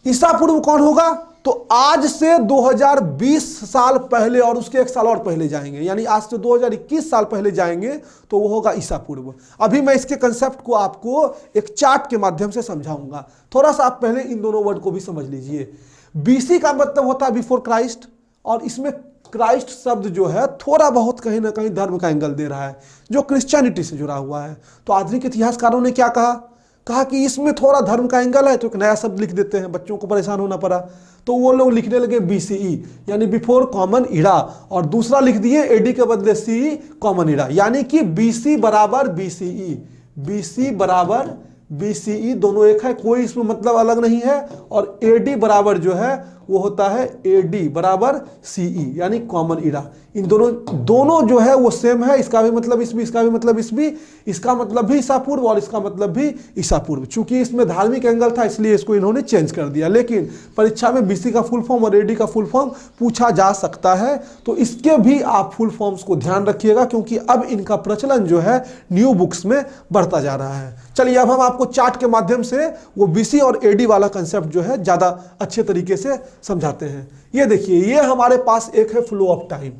ईसा पूर्व कौन होगा? तो आज से 2020 साल पहले और उसके 1 साल और पहले जाएंगे, यानी आज से 2021 साल पहले जाएंगे तो वो होगा ईसा पूर्व। अभी मैं इसके कंसेप्ट को आपको एक चार्ट के माध्यम से समझाऊंगा। थोड़ा सा आप पहले इन दोनों वर्ड को भी समझ लीजिए। बीसी का मतलब होता है बिफोर क्राइस्ट, और इसमें क्राइस्ट शब्द जो है थोड़ा बहुत कहीं ना कहीं धर्म का एंगल दे रहा है, जो क्रिश्चियनिटी से जुड़ा हुआ है। तो आधुनिक इतिहासकारों ने क्या कहा कि इसमें थोड़ा धर्म का एंगल है, तो एक नया शब्द लिख देते हैं, बच्चों को परेशान होना पड़ा। तो वो लोग लिखने लगे बीसीई यानी बिफोर कॉमन इरा, और दूसरा लिख दिए एडी के बदले सीई कॉमन इरा, यानी कि बीसी बराबर बीसीई, बीसी बराबर BCE दोनों एक है, कोई इसमें मतलब अलग नहीं है। और AD बराबर जो है वो होता है AD बराबर CE यानी कॉमन इरा। इन दोनों जो है वो सेम है, इसका भी मतलब ईस्वी, इसका भी मतलब ईस्वी, इसका मतलब भी ईसा पूर्व और इसका मतलब भी ईसा पूर्व। चूंकि इसमें धार्मिक एंगल था इसलिए इसको इन्होंने चेंज कर दिया, लेकिन परीक्षा में BC का फुल फॉर्म और AD का फुल फॉर्म पूछा जा सकता है, तो इसके भी आप फुल फॉर्म्स को ध्यान रखिएगा, क्योंकि अब इनका प्रचलन जो है न्यू बुक्स में बढ़ता जा रहा है। चलिए अब हम आपको चार्ट के माध्यम से वो BC और AD वाला कंसेप्ट जो है ज़्यादा अच्छे तरीके से समझाते हैं। ये देखिए, ये हमारे पास एक है फ्लो ऑफ टाइम।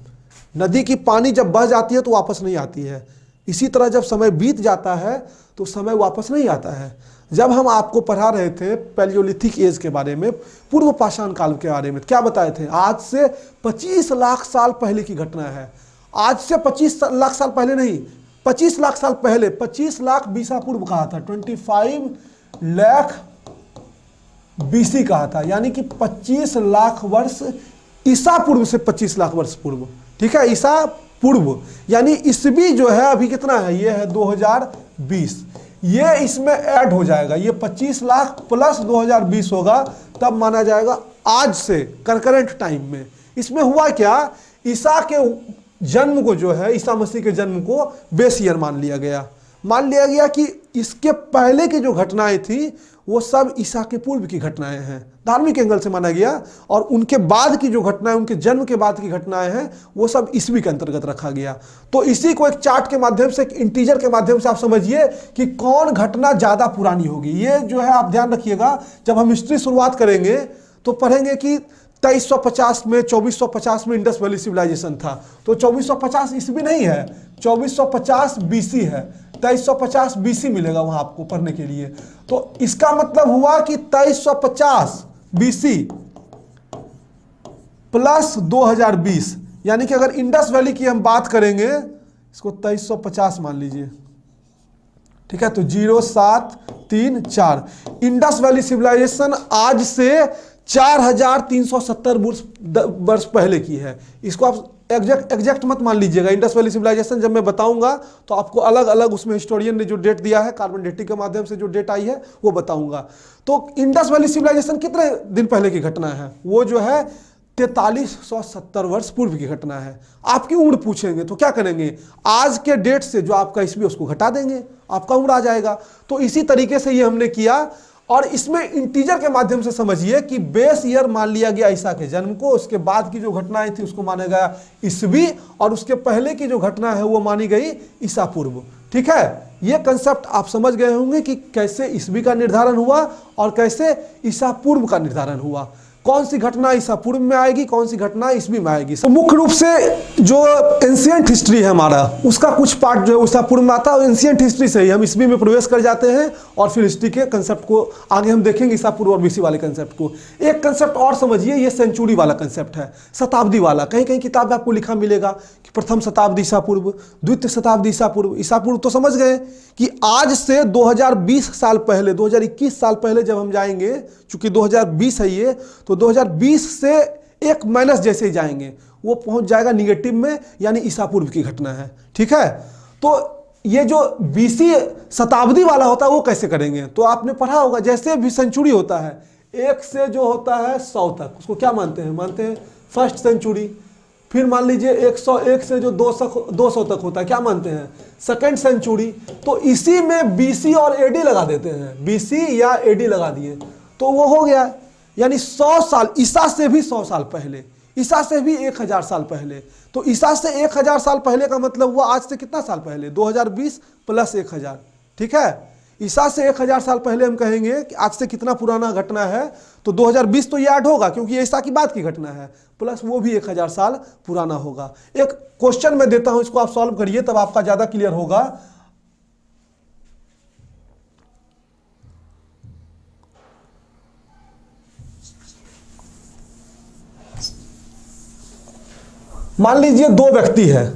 नदी की पानी जब बह जाती है तो वापस नहीं आती है, इसी तरह जब समय बीत जाता है तो समय वापस नहीं आता है। जब हम आपको पढ़ा रहे थे पैलियोलिथिक एज के बारे में, पूर्व पाषाण काल के बारे में, क्या बताए थे? आज से 25 लाख साल पहले की घटना है। आज से 25 लाख साल पहले नहीं, 25 लाख साल पहले, 25 लाख बीसा पूर्व कहा था, 25 लाख BC कहा था, यानी कि 25 लाख वर्ष ईसा पूर्व से 25 लाख वर्ष पूर्व। ठीक है, ईसा पूर्व यानी ईस्वी जो है अभी कितना है, ये है 2020, ये इसमें ऐड हो जाएगा, ये 25 लाख प्लस 2020 होगा, तब माना जाएगा आज से करंट टाइम में। इसमें हुआ क्या, ईसा के जन्म को जो है, ईसा मसीह के जन्म को बेस ईयर मान लिया गया कि इसके पहले की जो घटनाएं थी वो सब ईसा के पूर्व की घटनाएं हैं, धार्मिक एंगल से माना गया, और उनके बाद की जो घटनाएं, उनके जन्म के बाद की घटनाएं हैं, वो सब ईस्वी के अंतर्गत रखा गया। तो इसी को एक चार्ट के माध्यम से, एक इंटीजर के माध्यम से आप समझिए कि कौन घटना ज़्यादा पुरानी होगी। ये जो है आप ध्यान रखिएगा, जब हम हिस्ट्री शुरुआत करेंगे तो पढ़ेंगे कि 2350 में, 2450 में इंडस वैली सिविलाइजेशन था, तो 2450 ईस्वी नहीं है, 2450 BC है, 2350 BC मिलेगा वहां आपको पढ़ने के लिए। तो इसका मतलब हुआ कि 2350 BC प्लस 2020, यानी कि अगर इंडस वैली की हम बात करेंगे, इसको 2350 मान लीजिए, ठीक है, तो 0734 इंडस वैली सिविलाइजेशन आज से 4370 वर्ष पहले की है। इसको आप एग्जैक्ट मत मान लीजिएगा। इंडस वैली सिविलाइजेशन जब मैं बताऊंगा तो आपको अलग अलग उसमें हिस्टोरियन ने जो डेट दिया है, कार्बन डेटिंग के माध्यम से जो डेट आई है वो बताऊंगा। तो इंडस वैली सिविलाइजेशन कितने दिन पहले की घटना है, वो जो है 4370 वर्ष पूर्व की घटना है। आपकी उम्र पूछेंगे तो क्या करेंगे, आज के डेट से जो आपका ईस्वी उसको घटा देंगे, आपका उम्र आ जाएगा। तो इसी तरीके से ये हमने किया, और इसमें इंटीजर के माध्यम से समझिए कि बेस ईयर मान लिया गया ईसा के जन्म को, उसके बाद की जो घटनाएं थी उसको माना गया ईस्वी, और उसके पहले की जो घटना है वो मानी गई ईसा पूर्व। ठीक है, ये कंसेप्ट आप समझ गए होंगे कि कैसे ईस्वी का निर्धारण हुआ और कैसे ईसा पूर्व का निर्धारण हुआ। कौन सी घटना ईसा पूर्व में आएगी, कौन सी घटना ईस्वी में आएगी। तो मुख्य रूप से जो एंशिएंट हिस्ट्री है हमारा, उसका कुछ पार्ट जो है ईसा पूर्व में आता है, और एंशिएंट हिस्ट्री से ही हम ईस्वी में प्रवेश कर जाते हैं, और फिर हिस्ट्री के कंसेप्ट को आगे हम देखेंगे, ईसा पूर्व और BC वाले कंसेप्ट को। एक कंसेप्ट और समझिए, ये सेंचुरी वाला कंसेप्ट है, शताब्दी वाला। कहीं कहीं किताब में आपको लिखा मिलेगा कि प्रथम शताब्दी ईसा पूर्व, द्वितीय शताब्दी ईसा पूर्व। ईसा पूर्व तो समझ गए कि आज से 2020 साल पहले, 2021 साल पहले जब हम जाएंगे, चूंकि 2020 है ये, तो 2020 से एक माइनस जैसे ही जाएंगे वो पहुंच जाएगा निगेटिव में, यानी ईसा पूर्व की घटना है। ठीक है, तो ये जो BC शताब्दी वाला होता है वो कैसे करेंगे, तो आपने पढ़ा होगा, जैसे भी सेंचुरी होता है, 1 से जो होता है 100 तक, उसको क्या मानते हैं फर्स्ट सेंचुरी। फिर मान लीजिए 101 से जो 200 तक होता है, क्या मानते हैं, सेकेंड सेंचुरी। तो इसी में BC और AD लगा देते हैं, BC या AD लगा दिए तो वो हो गया, यानी 100 साल, ईसा से भी 100 साल पहले, ईसा से भी 1000 साल पहले। तो ईसा से 1000 साल पहले का मतलब हुआ आज से कितना साल पहले, 2020 प्लस 1000। ठीक है, ईसा से 1000 साल पहले हम कहेंगे कि आज से कितना पुराना घटना है, तो 2020 तो ये ऐड होगा क्योंकि ये ईसा की बाद की घटना है, प्लस वो भी 1000 साल पुराना होगा। एक क्वेश्चन मैं देता हूं, इसको आप सॉल्व करिए, तब आपका ज्यादा क्लियर होगा। मान लीजिए 2 व्यक्ति है,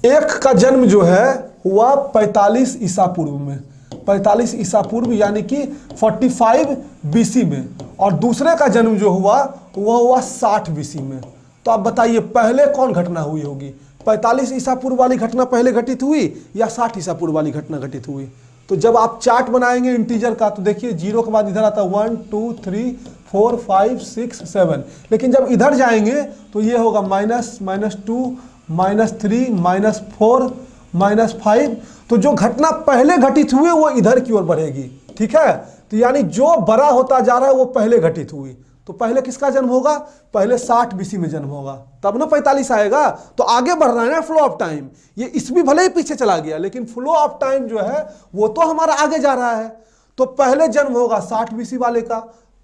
एक का जन्म जो है हुआ 45 ईसा पूर्व में, 45 ईसा पूर्व यानी कि 45 BC में, और दूसरे का जन्म जो हुआ वह हुआ 60 BC में। तो आप बताइए पहले कौन घटना हुई होगी, 45 ईसा पूर्व वाली घटना पहले घटित हुई या 60 ईसा पूर्व वाली घटना घटित हुई। तो जब आप चार्ट बनाएंगे इंटीजर का तो देखिए 0 के बाद इधर आता है 1 2 3 4 5 6 7, लेकिन जब इधर जाएंगे तो ये होगा माइनस -2 -3 -4 -5। तो जो घटना पहले घटित हुई वो इधर की ओर बढ़ेगी, ठीक है। तो यानी जो बड़ा होता जा रहा है वो पहले घटित हुई। तो पहले किसका जन्म होगा? पहले 60 BC में जन्म होगा, तब ना 45 आएगा। तो आगे बढ़ रहा है ना फ्लो ऑफ टाइम। ये ईस्वी भले ही पीछे चला गया, लेकिन फ्लो ऑफ टाइम जो है वो तो हमारा आगे जा रहा है। तो पहले जन्म होगा 60 BC वाले का,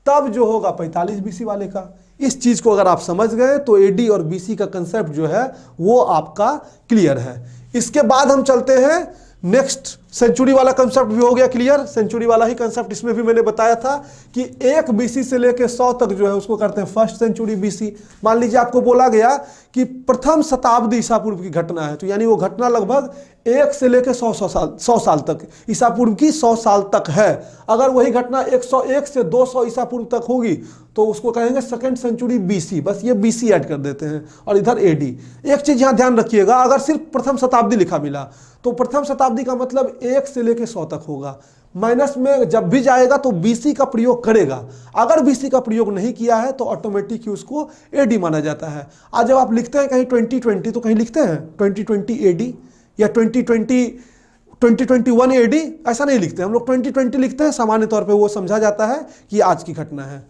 तब जो होगा 45 BC वाले का। इस चीज को अगर आप समझ गए तो AD और BC का कंसेप्ट जो है वो आपका क्लियर है। इसके बाद हम चलते हैं नेक्स्ट, सेंचुरी वाला कंसेप्ट भी हो गया क्लियर। सेंचुरी वाला ही कंसेप्ट इसमें भी मैंने बताया था कि 1 BC से लेकर 100 तक जो है उसको करते हैं फर्स्ट सेंचुरी BC। मान लीजिए आपको बोला गया कि प्रथम शताब्दी ईसा पूर्व की घटना है, तो यानी वो घटना लगभग 1 से लेकर 100 साल तक, ईसा पूर्व की 100 साल तक है। अगर वही घटना 101 से 200 ईसा पूर्व तक होगी तो उसको कहेंगे सेकेंड सेंचुरी BC। बस ये BC ऐड कर देते हैं और इधर AD। एक चीज यहां ध्यान रखिएगा, अगर सिर्फ प्रथम शताब्दी लिखा मिला तो प्रथम शताब्दी का मतलब 1 से लेकर 100 तक होगा। माइनस में जब भी जाएगा तो BC का प्रयोग करेगा। अगर BC का प्रयोग नहीं किया है तो ऑटोमेटिक ही उसको AD माना जाता है। आज जब आप लिखते हैं कहीं 2020 तो कहीं लिखते हैं 2020 AD या 2021 AD, ऐसा नहीं लिखते हम लोग, 2020 लिखते हैं। सामान्य तौर पे वो समझा जाता है कि आज की घटना है।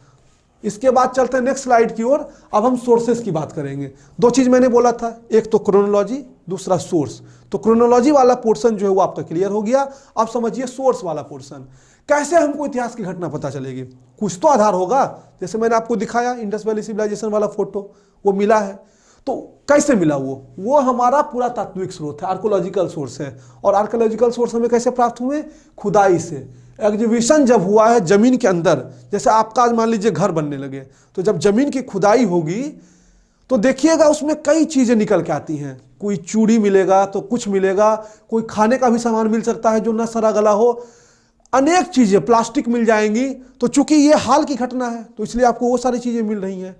इसके बाद चलते हैं नेक्स्ट स्लाइड की ओर। अब हम सोर्सेस की बात करेंगे। दो चीज मैंने बोला था, एक तो क्रोनोलॉजी, दूसरा सोर्स। तो क्रोनोलॉजी वाला पोर्शन जो है वो आपका क्लियर हो गया। अब समझिए सोर्स वाला पोर्शन। कैसे हमको इतिहास की घटना पता चलेगी? कुछ तो आधार होगा। जैसे मैंने आपको दिखाया इंडस वैली सिविलाइजेशन वाला फोटो, वो मिला है। तो कैसे मिला? वो हमारा पूरा तात्विक स्रोत है, आर्कोलॉजिकल सोर्स है। और आर्कोलॉजिकल सोर्स हमें कैसे प्राप्त हुए? खुदाई से। एग्जीबिशन जब हुआ है जमीन के अंदर, जैसे आपका आज मान लीजिए घर बनने लगे, तो जब जमीन की खुदाई होगी तो देखिएगा उसमें कई चीजें निकल के आती हैं। कोई चूड़ी मिलेगा तो कुछ मिलेगा, कोई खाने का भी सामान मिल सकता है जो न सड़ा गला हो, अनेक चीजें, प्लास्टिक मिल जाएंगी। तो चूंकि ये हाल की घटना है तो इसलिए आपको वो सारी चीजें मिल रही हैं।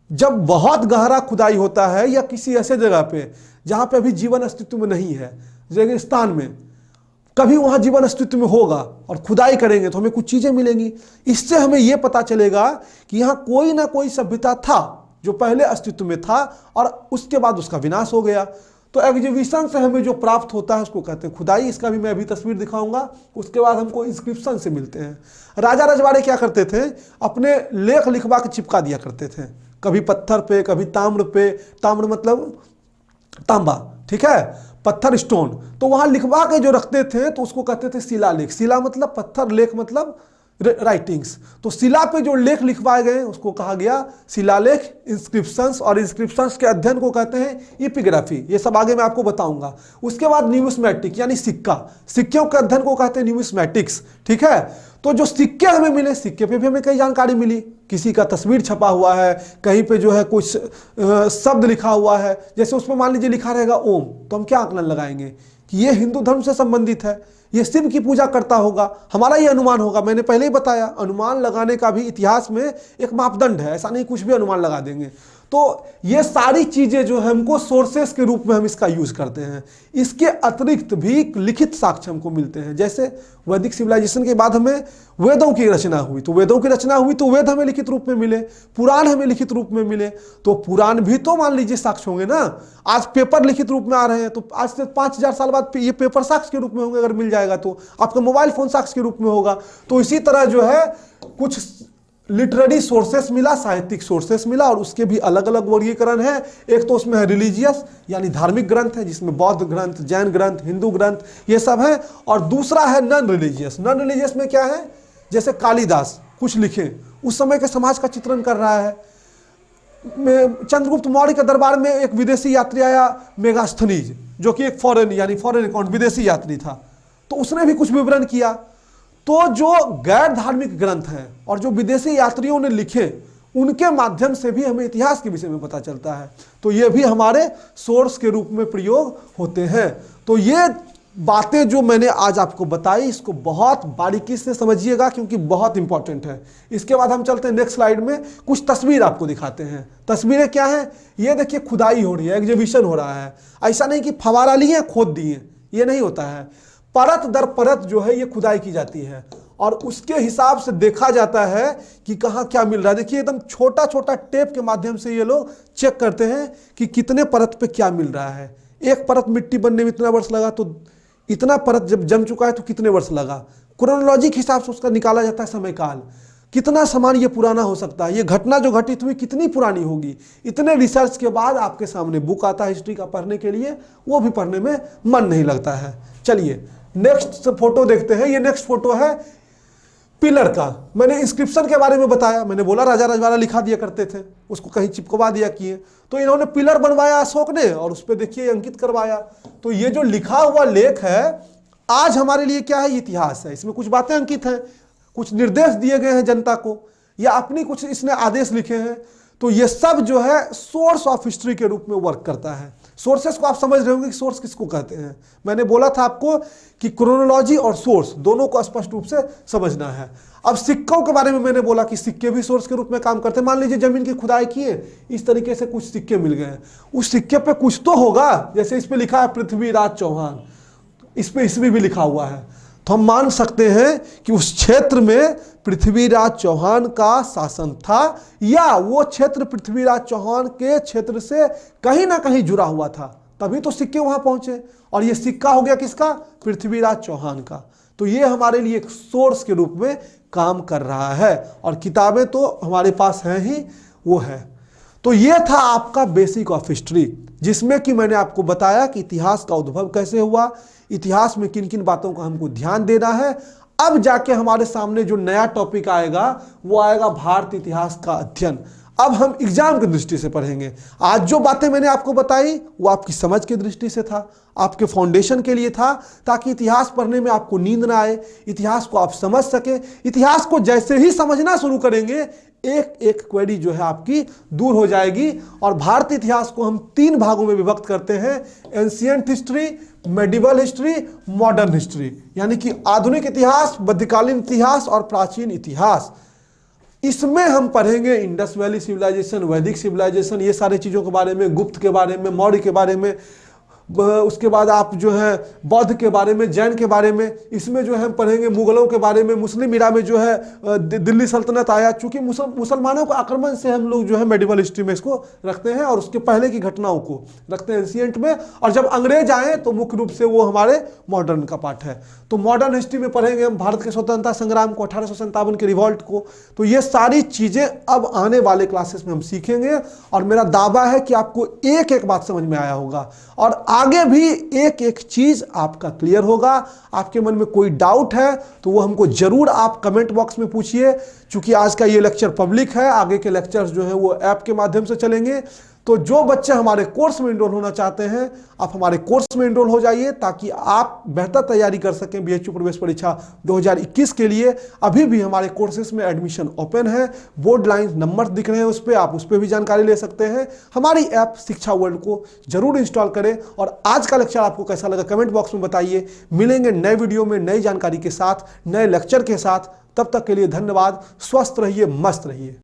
जब बहुत गहरा खुदाई होता है या किसी ऐसे जगह पे जहां पे अभी जीवन अस्तित्व में नहीं है, रेगिस्तान में, कभी वहां जीवन अस्तित्व में होगा और खुदाई करेंगे तो हमें कुछ चीजें मिलेंगी। इससे हमें यह पता चलेगा कि यहां कोई ना कोई सभ्यता था जो पहले अस्तित्व में था और उसके बाद उसका विनाश हो गया। तो एग्जीबिशन से हमें जो प्राप्त होता है उसको कहते हैं खुदाई। इसका भी मैं अभी तस्वीर दिखाऊंगा। उसके बाद हमको इंस्क्रिप्शन से मिलते हैं। राजा रजवाड़े क्या करते थे? अपने लेख लिखवा के चिपका दिया करते थे, कभी पत्थर पे, कभी ताम्र पे। ताम्र मतलब तांबा, ठीक है, पत्थर, स्टोन। तो वहां लिखवा के जो रखते थे तो उसको कहते थे शिलालेख। शिला मतलब पत्थर, लेख मतलब राइटिंग्स। तो शिला पे जो लेख लिखवाए गए उसको कहा गया शिलालेख, इंस्क्रिप्शंस। और इंस्क्रिप्शंस के अध्ययन को कहते हैं एपिग्राफी। ये सब आगे मैं आपको बताऊंगा। उसके बाद न्यूमिस्मैटिक यानी सिक्का, सिक्कों के अध्ययन को कहते हैं न्यूमिस्मैटिक्स, ठीक है। तो जो सिक्के हमें मिले, सिक्के पे भी हमें कई जानकारी मिली। किसी का तस्वीर छपा हुआ है, कहीं पे जो है कुछ शब्द लिखा हुआ है, जैसे उसमें मान लीजिए लिखा रहेगा ओम, तो हम क्या आकलन लगाएंगे कि ये हिंदू धर्म से संबंधित है, ये शिव की पूजा करता होगा। हमारा ये अनुमान होगा। मैंने पहले ही बताया अनुमान लगाने का भी इतिहास में एक मापदंड है, ऐसा नहीं कुछ भी अनुमान लगा देंगे। तो ये सारी चीजें जो है हमको सोर्सेस के रूप में हम इसका यूज करते हैं। इसके अतिरिक्त भी लिखित साक्ष्य हमको मिलते हैं। जैसे वैदिक सिविलाइजेशन के बाद हमें वेदों की रचना हुई, तो वेदों की रचना हुई तो वेद हमें लिखित रूप में मिले, पुराण हमें लिखित रूप में मिले। तो पुराण भी तो मान लीजिए साक्ष्य होंगे ना। आज पेपर लिखित रूप में आ रहे हैं, तो आज से 5000 साल बाद ये पेपर साक्ष्य के रूप में होंगे। अगर मिल जाएगा तो आपका मोबाइल फोन साक्ष्य के रूप में होगा। तो इसी तरह जो है कुछ लिटरेरी सोर्सेस मिला, साहित्यिक सोर्सेस मिला, और उसके भी अलग अलग वर्गीकरण है। एक तो उसमें है रिलीजियस यानी धार्मिक ग्रंथ है, जिसमें बौद्ध ग्रंथ, जैन ग्रंथ, हिंदू ग्रंथ ये सब है। और दूसरा है नॉन रिलीजियस। नॉन रिलीजियस में क्या है? जैसे कालिदास कुछ लिखे, उस समय के समाज का चित्रण कर रहा है। चंद्रगुप्त मौर्य के दरबार में एक विदेशी यात्री आया, मेगास्थनीज, जो कि एक फॉरेन अकाउंट विदेशी यात्री था, तो उसने भी कुछ विवरण किया। तो जो गैर धार्मिक ग्रंथ हैं और जो विदेशी यात्रियों ने लिखे, उनके माध्यम से भी हमें इतिहास के विषय में पता चलता है। तो ये भी हमारे सोर्स के रूप में प्रयोग होते हैं। तो ये बातें जो मैंने आज आपको बताई, इसको बहुत बारीकी से समझिएगा क्योंकि बहुत इंपॉर्टेंट है। इसके बाद हम चलते हैं नेक्स्ट स्लाइड में, कुछ तस्वीर आपको दिखाते हैं। तस्वीरें क्या हैं? ये देखिए खुदाई हो रही है, एग्जीबिशन हो रहा है। ऐसा नहीं कि फवारा लिए खोद दिए, ये नहीं होता है। परत दर परत जो है ये खुदाई की जाती है और उसके हिसाब से देखा जाता है कि कहाँ क्या मिल रहा है। देखिए एकदम छोटा छोटा टेप के माध्यम से ये लोग चेक करते हैं कि कितने परत पे क्या मिल रहा है। एक परत मिट्टी बनने में इतना वर्ष लगा तो इतना परत जब जम चुका है तो कितने वर्ष लगा। क्रोनोलॉजी के हिसाब से उसका निकाला जाता है समय काल, कितना सामान ये पुराना हो सकता है, ये घटना जो घटित हुई कितनी पुरानी होगी। इतने रिसर्च के बाद आपके सामने बुक आता है हिस्ट्री का पढ़ने के लिए, वो भी पढ़ने में मन नहीं लगता है। चलिए नेक्स्ट फोटो देखते हैं। ये नेक्स्ट फोटो है पिलर का। मैंने इंस्क्रिप्शन के बारे में बताया, मैंने बोला राजा रजवाड़ा लिखा दिया करते थे, उसको कहीं चिपकवा दिया किए, तो इन्होंने पिलर बनवाया अशोक ने और उस पर देखिए अंकित करवाया। तो ये जो लिखा हुआ लेख है आज हमारे लिए क्या है, इतिहास है। इसमें कुछ बातें अंकित हैं, कुछ निर्देश दिए गए हैं जनता को, या अपनी कुछ इसने आदेश लिखे हैं। तो ये सब जो है सोर्स ऑफ हिस्ट्री के रूप में वर्क करता है। सोर्सेस को आप समझ रहे होंगे कि सोर्स किसको कहते हैं। मैंने बोला था आपको कि क्रोनोलॉजी और सोर्स दोनों को स्पष्ट रूप से समझना है। अब सिक्कों के बारे में मैंने बोला कि सिक्के भी सोर्स के रूप में काम करते हैं। मान लीजिए जमीन की खुदाई किए, इस तरीके से कुछ सिक्के मिल गए, उस सिक्के पे कुछ तो होगा। जैसे इस पे लिखा है पृथ्वीराज चौहान, इस पे ईस्वी भी लिखा हुआ है, तो हम मान सकते हैं कि उस क्षेत्र में पृथ्वीराज चौहान का शासन था, या वो क्षेत्र पृथ्वीराज चौहान के क्षेत्र से कहीं ना कहीं जुड़ा हुआ था, तभी तो सिक्के वहां पहुंचे। और ये सिक्का हो गया किसका, पृथ्वीराज चौहान का। तो ये हमारे लिए एक सोर्स के रूप में काम कर रहा है और किताबें तो हमारे पास हैं ही, वो है। तो ये था आपका बेसिक ऑफ हिस्ट्री, जिसमें कि मैंने आपको बताया कि इतिहास का उद्भव कैसे हुआ, इतिहास में किन किन बातों का हमको ध्यान देना है। अब जाके हमारे सामने जो नया टॉपिक आएगा वो आएगा भारतीय इतिहास का अध्ययन। अब हम एग्जाम की दृष्टि से पढ़ेंगे। आज जो बातें मैंने आपको बताई वो आपकी समझ की दृष्टि से था, आपके फाउंडेशन के लिए था, ताकि इतिहास पढ़ने में आपको नींद ना आए, इतिहास को आप समझ सके। इतिहास को जैसे ही समझना शुरू करेंगे एक एक क्वेरी जो है आपकी दूर हो जाएगी। और भारतीय इतिहास को हम 3 भागों में विभक्त करते हैं, ancient history, medieval history, modern history, यानी कि आधुनिक इतिहास, मध्यकालीन इतिहास और प्राचीन इतिहास। इसमें हम पढ़ेंगे इंडस वैली सिविलाइजेशन, वैदिक सिविलाइजेशन, ये सारी चीज़ों के बारे में, गुप्त के बारे में, मौर्य के बारे में, उसके बाद आप जो है बौद्ध के बारे में, जैन के बारे में। इसमें जो है हम पढ़ेंगे मुगलों के बारे में, मुस्लिम इरा में जो है दिल्ली सल्तनत आया, चूंकि मुसलमानों के आक्रमण से हम लोग जो है मेडिवल हिस्ट्री में इसको रखते हैं, और उसके पहले की घटनाओं को रखते हैं एंशिएंट में। और जब अंग्रेज आए तो मुख्य रूप से वो हमारे मॉडर्न का पार्ट है। तो मॉडर्न हिस्ट्री में पढ़ेंगे हम भारत के स्वतंत्रता संग्राम को, 1857 के रिवॉल्ट को। तो ये सारी चीज़ें अब आने वाले क्लासेस में हम सीखेंगे, और मेरा दावा है कि आपको एक एक बात समझ में आया होगा और आगे भी एक एक चीज आपका क्लियर होगा। आपके मन में कोई डाउट है तो वो हमको जरूर आप कमेंट बॉक्स में पूछिए। चूंकि आज का ये लेक्चर पब्लिक है, आगे के लेक्चर्स जो है वो ऐप के माध्यम से चलेंगे। तो जो बच्चे हमारे कोर्स में एनरोल होना चाहते हैं, आप हमारे कोर्स में एनरोल हो जाइए, ताकि आप बेहतर तैयारी कर सकें बीएचयू प्रवेश परीक्षा 2021 के लिए। अभी भी हमारे कोर्सेज में एडमिशन ओपन है, बोर्ड लाइन नंबर दिख रहे हैं उस पर, आप उस पर भी जानकारी ले सकते हैं। हमारी ऐप शिक्षा वर्ल्ड को जरूर इंस्टॉल करें। और आज का लेक्चर आपको कैसा लगा कमेंट बॉक्स में बताइए। मिलेंगे नए वीडियो में नई जानकारी के साथ, नए लेक्चर के साथ। तब तक के लिए धन्यवाद। स्वस्थ रहिए, मस्त रहिए।